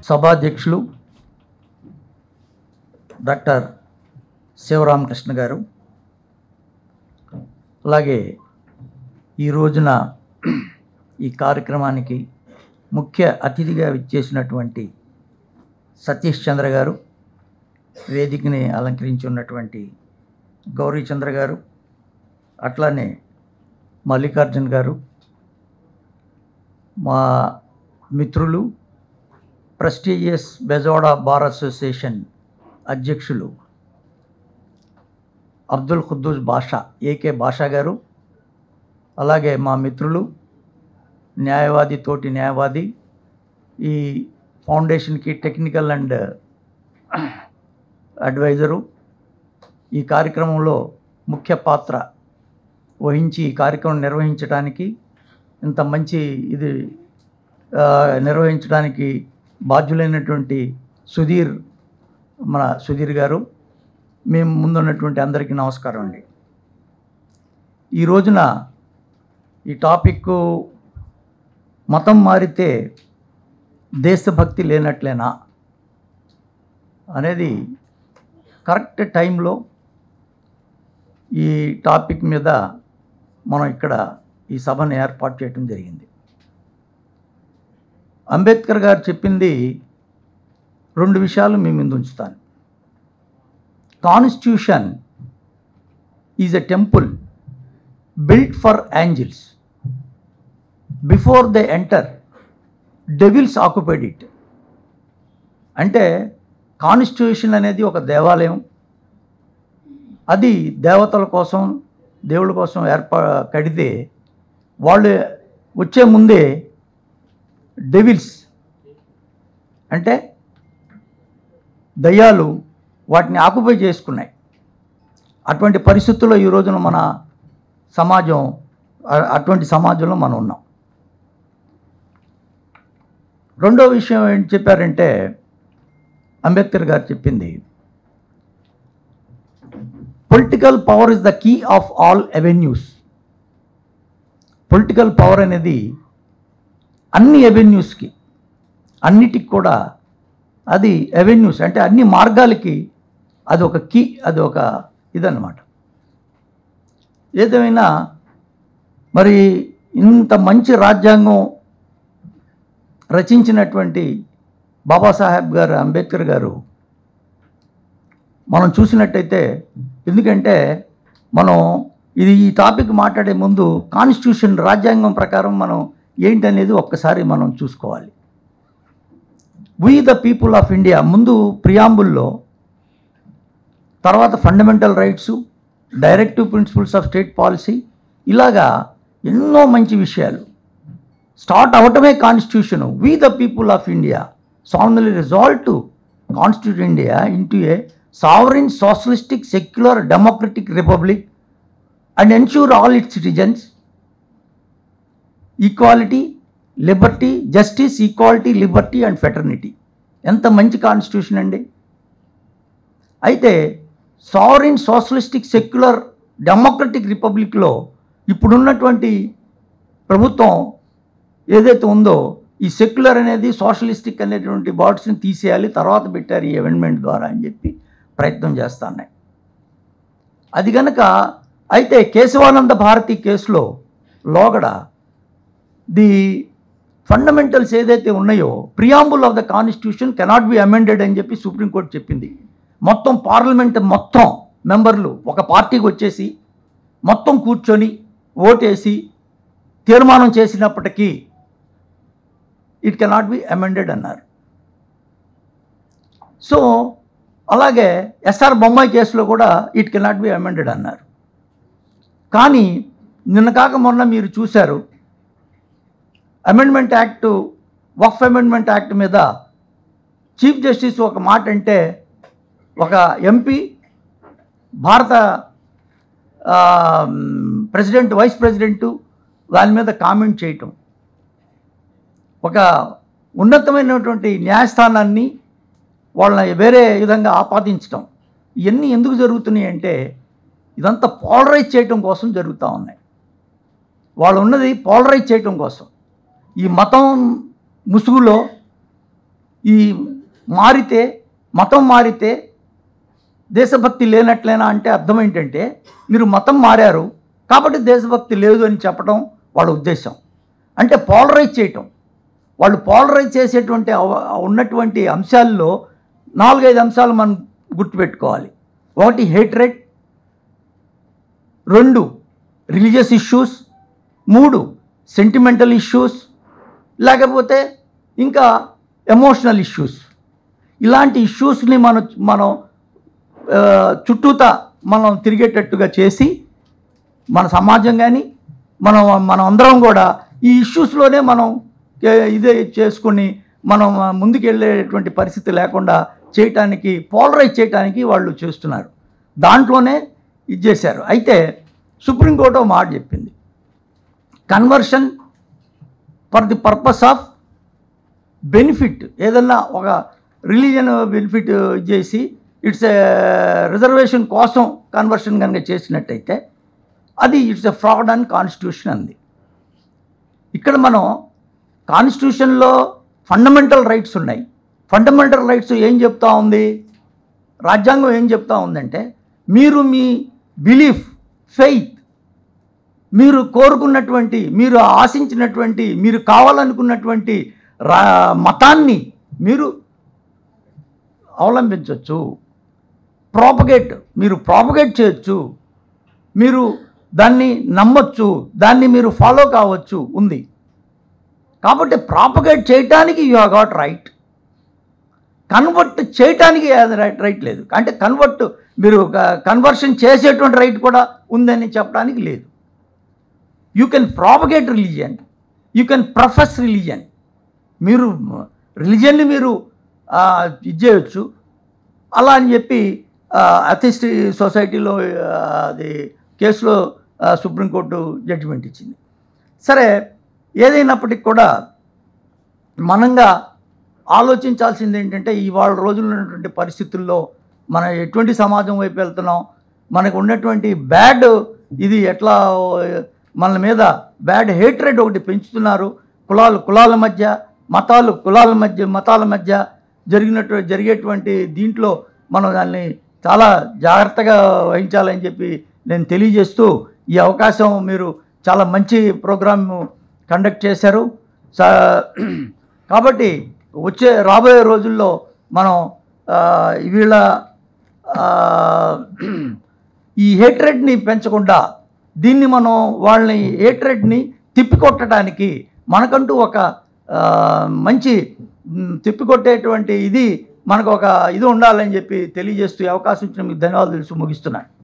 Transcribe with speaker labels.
Speaker 1: సభాధ్యక్షులు డాక్టర్ శివరామకృష్ణ గారు, అలాగే ఈ రోజున ఈ కార్యక్రమానికి ముఖ్య అతిథిగా విచ్చేసినటువంటి సతీష్ చంద్ర గారు, వేదికని అలంకరించి ఉన్నటువంటి గౌరీచంద్ర గారు, అట్లానే మల్లికార్జున్ గారు, మా మిత్రులు ప్రెస్టీజియస్ బెజవాడ బార్ అసోసియేషన్ అధ్యక్షులు అబ్దుల్ ఖుద్దూస్ బాషా ఏకే బాషా గారు, అలాగే మా మిత్రులు న్యాయవాది, తోటి న్యాయవాది, ఈ ఫౌండేషన్కి టెక్నికల్ అండ్ అడ్వైజరు, ఈ కార్యక్రమంలో ముఖ్య పాత్ర వహించి ఈ కార్యక్రమం నిర్వహించడానికి, ఇంత మంచి ఇది నిర్వహించడానికి బాధ్యులైనటువంటి మన సుధీర్ గారు, మేము ముందున్నటువంటి అందరికీ నమస్కారం అండి. ఈ రోజున ఈ టాపిక్ మతం మారితే దేశభక్తి లేనట్లేనా అనేది కరెక్ట్ టైంలో ఈ టాపిక్ మీద మనం ఇక్కడ ఈ సభను ఏర్పాటు చేయడం జరిగింది. అంబేద్కర్ గారు చెప్పింది 2 విషయాలు మీ ముందు ఉంచుతాను. Constitution is a temple built for angels. Before they enter devils occupied it. అంటే కాన్స్టిట్యూషన్ అనేది ఒక దేవాలయం, అది దేవతల కోసం, దేవుళ్ళ కోసం కడితే వాళ్ళు వచ్చే ముందే డెవిల్స్ అంటే దయ్యాలు వాటిని ఆక్యుపై చేసుకున్నాయి. అటువంటి పరిస్థితుల్లో ఈ రోజున మన సమాజం, అటువంటి సమాజంలో మనం ఉన్నాం. రెండో విషయం ఏంటి చెప్పారంటే, అంబేద్కర్ గారు చెప్పింది, political power is the key of all avenues. Political power అనేది అన్ని అవెన్యూస్కి, అన్నిటికి కూడా అది అవెన్యూస్ అంటే అన్ని మార్గాలకి అది ఒక కీ, అది ఒక ఇదన్నమాట. ఏదేమైనా మరి ఇంత మంచి రాజ్యాంగం రచించినటువంటి బాబాసాహెబ్ గారు, అంబేద్కర్ గారు మనం చూసినట్టయితే, ఎందుకంటే మనం ఈ టాపిక్ మాట్లాడే ముందు కాన్స్టిట్యూషన్, రాజ్యాంగం ప్రకారం మనం ఏంటనేది ఒక్కసారి మనం చూసుకోవాలి. We the people of India ముందు ప్రియాంబుల్లో, తర్వాత fundamental rights, directive principles of state policy, ఇలాగా ఎన్నో మంచి విషయాలు స్టార్ట్ అవటమే constitution. We the people of India solemnly resolved to constitute India into a sovereign, socialistic, secular, democratic republic and ensure all its citizens equality, Liberty, justice, equality, Liberty and fraternity. ఎంత మంచి constitution అండి. అయితే sovereign, socialistic, secular, democratic రిపబ్లిక్లో ఇప్పుడున్నటువంటి ప్రభుత్వం ఏదైతే ఉందో, ఈ secular అనేది, సోషలిస్టిక్ అనేటువంటి బాడీస్ని తీసేయాలి, తర్వాత పెట్టారు ఈ అమెండ్మెంట్ ద్వారా అని చెప్పి ప్రయత్నం చేస్తున్నాయి. అది కనుక అయితే కేశవానంద భారతి కేసులో లోగడ ది ఫండమెంటల్స్ ఏదైతే ఉన్నాయో, preamble of the constitution cannot be amended అని చెప్పి సుప్రీంకోర్టు చెప్పింది. మొత్తం పార్లమెంట్ మొత్తం మెంబర్లు ఒక పార్టీకి వచ్చేసి మొత్తం కూర్చొని ఓటేసి తీర్మానం చేసినప్పటికీ ఇట్ కెనాట్ బి అమెండెడ్ అన్నారు. సో అలాగే ఎస్ఆర్ బొమ్మాయి కేసులో కూడా ఇట్ కెనాట్ బి అమెండెడ్ అన్నారు. కానీ నిన్న కాక మొన్న మీరు చూశారు, అమెండ్మెంట్ యాక్ట్, వక్ఫ్ అమెండ్మెంట్ యాక్ట్ మీద చీఫ్ జస్టిస్ ఒక మాట అంటే, ఒక ఎంపీ భారత ప్రెసిడెంట్, వైస్ ప్రెసిడెంటు దాని మీద కామెంట్ చేయటం, ఒక ఉన్నతమైనటువంటి న్యాయస్థానాన్ని వాళ్ళని వేరే విధంగా ఆపాదించటం, ఇవన్నీ ఎందుకు జరుగుతున్నాయి అంటే ఇదంతా పోలరైజ్ చేయటం కోసం జరుగుతూ ఉన్నాయి. వాళ్ళు ఉన్నది పోలరైజ్ చేయటం కోసం. ఈ మతం ముసుగులో ఈ మారితే, మతం మారితే దేశభక్తి లేనట్లేనా అంటే అర్థం ఏంటంటే, మీరు మతం మారారు కాబట్టి దేశభక్తి లేదు అని చెప్పడం వాళ్ళ ఉద్దేశం. అంటే పోలరైజ్ చేయటం. వాళ్ళు పోలరైజ్ చేసేటువంటి ఉన్నటువంటి అంశాల్లో 4-5 అంశాలు మనం గుర్తుపెట్టుకోవాలి. 1 hatred, 2 religious issues, 3 sentimental issues, లేకపోతే ఇంకా ఎమోషనల్ ఇష్యూస్. ఇలాంటి ఇష్యూస్ని మనం చుట్టూతా మనం తిరిగేటట్టుగా చేసి మన సమాజం కానీ మనం అందరం కూడా ఈ ఇష్యూస్లోనే మనం ఇదే చేసుకొని మనం ముందుకెళ్ళేటువంటి పరిస్థితి లేకుండా చేయటానికి, పోలరైజ్ చేయటానికి వాళ్ళు చేస్తున్నారు. దాంట్లోనే ఇది చేశారు. అయితే సుప్రీంకోర్టు ఒక మాట చెప్పింది, conversion for the purpose of benefit, ఏదన్నా ఒక రిలీజియన్ బెనిఫిట్ చేసి ఇట్స్ ఏ రిజర్వేషన్ కోసం కన్వర్షన్ కనుక చేసినట్టయితే అది it's a fraud and constitution అంది. ఇక్కడ మనం కాన్స్టిట్యూషన్లో ఫండమెంటల్ రైట్స్ ఉన్నాయి. ఫండమెంటల్ రైట్స్ ఏం చెప్తా ఉంది, రాజ్యాంగం ఏం చెప్తా ఉందంటే, మీరు మీ బిలీఫ్, ఫెయిత్, మీరు కోరుకున్నటువంటి, మీరు ఆశించినటువంటి, మీరు కావాలనుకున్నటువంటి మతాన్ని మీరు అవలంబించవచ్చు, మీరు ప్రాపగేట్ చేయొచ్చు, మీరు దాన్ని నమ్మొచ్చు, దాన్ని మీరు ఫాలో కావచ్చు ఉంది. కాబట్టి ప్రాపగేట్ చేయటానికి you have got right, convert చేయటానికి రైట్ లేదు. అంటే మీరు కన్వర్షన్ చేసేటువంటి రైట్ కూడా ఉందని చెప్పడానికి లేదు. You can propagate religion, you can profess religion, మీరు రిలీజియన్ని మీరు ఇది చేయొచ్చు. అలా అని చెప్పి అథిస్ట్ సొసైటీలో అది కేసులో సుప్రీంకోర్టు జడ్జిమెంట్ ఇచ్చింది. సరే, ఏదైనప్పటికీ కూడా మనంగా ఆలోచించాల్సింది ఏంటంటే, ఇవాళ రోజుల్లో ఉన్నటువంటి పరిస్థితుల్లో మనం ఎటువంటి సమాజం వైపు వెళ్తున్నాం, మనకు ఉన్నటువంటి బ్యాడ్ ఇది ఎట్లా మన మీద బ్యాడ్ హేట్రెడ్ ఒకటి పెంచుతున్నారు. కులాల మధ్య, మతాల మధ్య జరిగేటువంటి దీంట్లో మనం దాన్ని చాలా జాగ్రత్తగా వహించాలని చెప్పి నేను తెలియజేస్తూ, ఈ అవకాశం మీరు చాలా మంచి ప్రోగ్రామ్ కండక్ట్ చేశారు. కాబట్టి రాబోయే రోజుల్లో మనం వీళ్ళ ఈ హేట్రెడ్ని పెంచకుండా దీన్ని మనం వాళ్ళని హేట్రెడ్ని తిప్పికొట్టడానికి మనకంటూ ఒక మంచి తిప్పికొట్టేటువంటి ఇది మనకు ఒక ఇది ఉండాలని చెప్పి తెలియజేస్తూ అవకాశం ఇచ్చిన మీకు ధన్యవాదాలు ముగిస్తున్నాను.